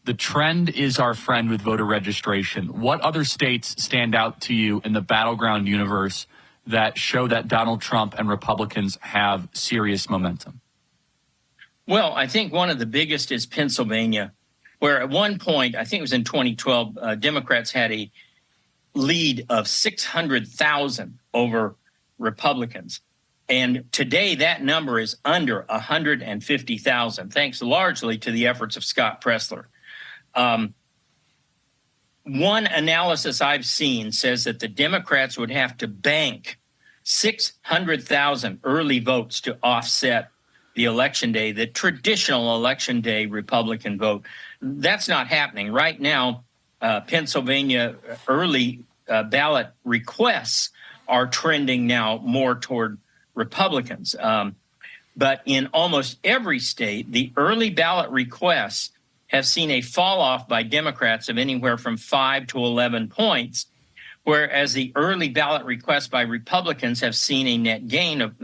the trend is our friend with voter registration. What other states stand out to you in the battleground universe that show that Donald Trump and Republicans have serious momentum? Well, I think one of the biggest is Pennsylvania, where at one point, I think it was in 2012, Democrats had a lead of 600,000 over Republicans. And today that number is under 150,000, thanks largely to the efforts of Scott Presler. One analysis I've seen says that the Democrats would have to bank 600,000 early votes to offset the election day, the traditional election day Republican vote. That's not happening. Right now, Pennsylvania early ballot requests are trending now more toward Republicans. But in almost every state, the early ballot requests have seen a fall off by Democrats of anywhere from 5 to 11 points, whereas the early ballot requests by Republicans have seen a net gain of,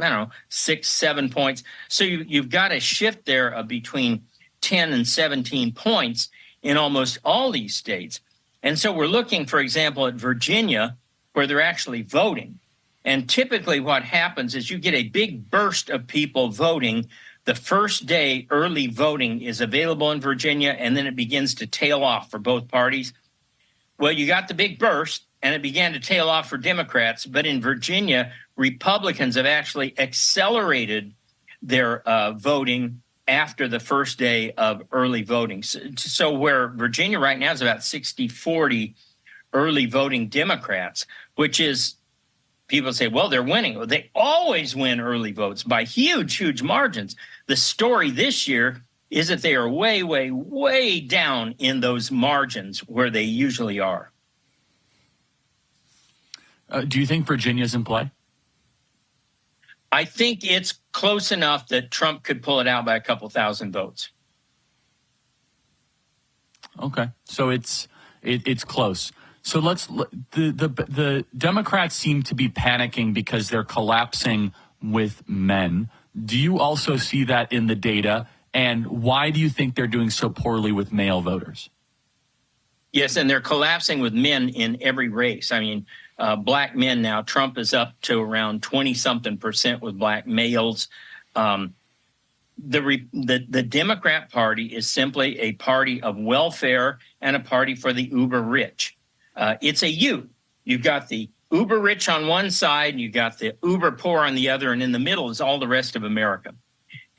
6, 7 points. So you've got a shift there of between 10 and 17 points in almost all these states. And so we're looking, for example, at Virginia, where they're actually voting. And typically what happens is you get a big burst of people voting. The first day early voting is available in Virginia, and then it begins to tail off for both parties. Well, you got the big burst, and it began to tail off for Democrats. But in Virginia, Republicans have actually accelerated their voting after the first day of early voting. So where Virginia right now is about 60-40 early voting Democrats, which is, people say, well, they're winning. Well, they always win early votes by huge, huge margins. The story this year is that they are way, way, way down in those margins where they usually are. Do you think Virginia's in play? I think it's close enough that Trump could pull it out by a couple thousand votes. Okay, so it's close. So the Democrats seem to be panicking because they're collapsing with men. Do you also see that in the data? And why do you think they're doing so poorly with male voters? Yes, and they're collapsing with men in every race. I mean, black men now, Trump is up to around 20-something% with black males. The Democrat Party is simply a party of welfare and a party for the uber rich. It's a U. You've got the uber rich on one side, and you've got the uber poor on the other, and in the middle is all the rest of America.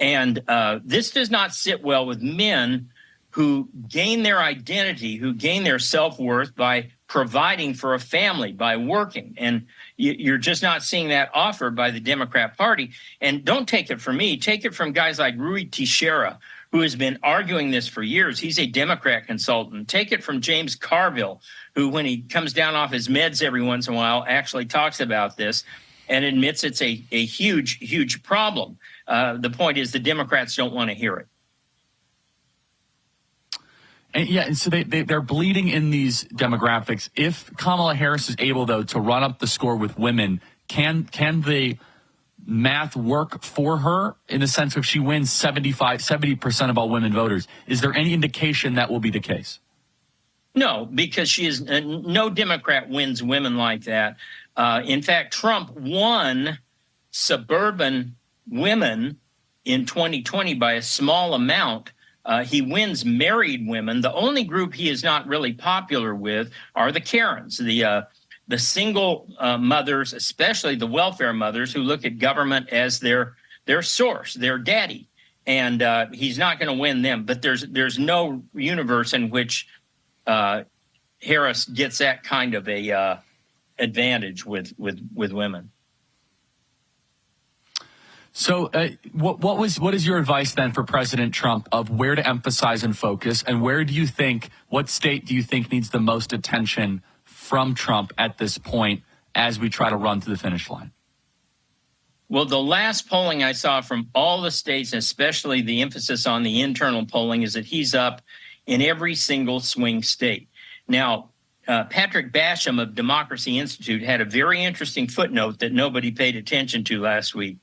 And this does not sit well with men who gain their identity, who gain their self-worth by providing for a family, by working. And you're just not seeing that offered by the Democrat Party. And don't take it from me. Take it from guys like Rui Teixeira, who has been arguing this for years. He's a Democrat consultant. Take it from James Carville, who, when he comes down off his meds every once in a while, actually talks about this and admits it's a huge, huge problem. The point is the Democrats don't want to hear it. And so they're bleeding in these demographics. If Kamala Harris is able, though, to run up the score with women, can the math work for her in the sense if she wins 70% of all women voters? Is there any indication that will be the case? No, because no Democrat wins women like that. In fact, Trump won suburban women in 2020 by a small amount. He wins married women. The only group he is not really popular with are the Karens, the single mothers, especially the welfare mothers who look at government as their source, their daddy. And he's not going to win them. But there's no universe in which Harris gets that kind of a advantage with women. So what is your advice then for President Trump of where to emphasize and focus, and what state do you think needs the most attention from Trump at this point as we try to run to the finish line? Well, the last polling I saw from all the states, especially the emphasis on the internal polling, is that he's up in every single swing state. Now, Patrick Basham of Democracy Institute had a very interesting footnote that nobody paid attention to last week.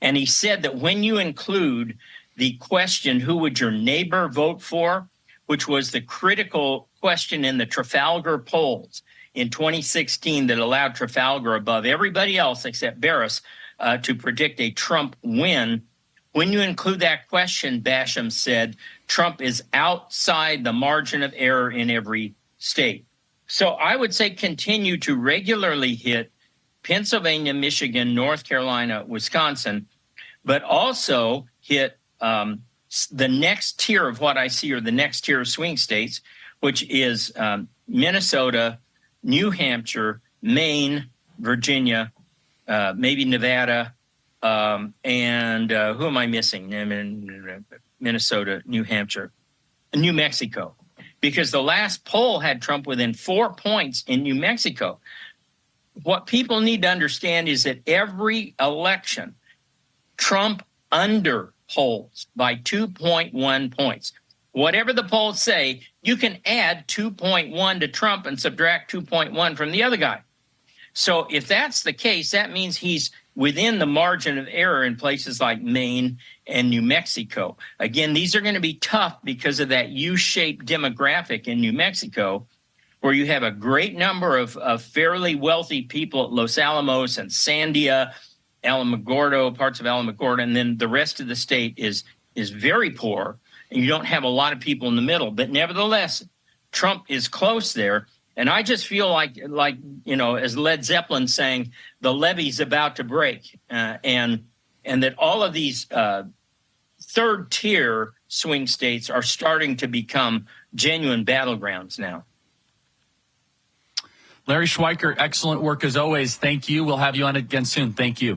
And he said that when you include the question, who would your neighbor vote for, which was the critical question in the Trafalgar polls in 2016 that allowed Trafalgar above everybody else except Barris to predict a Trump win. When you include that question, Basham said, Trump is outside the margin of error in every state. So I would say continue to regularly hit Pennsylvania, Michigan, North Carolina, Wisconsin, but also hit the next tier of what I see are the next tier of swing states, which is Minnesota, New Hampshire, Maine, Virginia, maybe Nevada, and who am I missing? Minnesota, New Hampshire, New Mexico. Because the last poll had Trump within 4 points in New Mexico. What people need to understand is that every election, Trump under polls by 2.1 points. Whatever the polls say, you can add 2.1 to Trump and subtract 2.1 from the other guy. So if that's the case, that means he's within the margin of error in places like Maine and New Mexico. Again, these are going to be tough because of that U-shaped demographic in New Mexico, where you have a great number of fairly wealthy people at Los Alamos and Sandia, Alamogordo, parts of Alamogordo, and then the rest of the state is very poor, and you don't have a lot of people in the middle. But nevertheless, Trump is close there. And I just feel like as Led Zeppelin saying, the levee's about to break, and that all of these third-tier swing states are starting to become genuine battlegrounds now. Larry Schweikart, excellent work as always. Thank you. We'll have you on again soon. Thank you.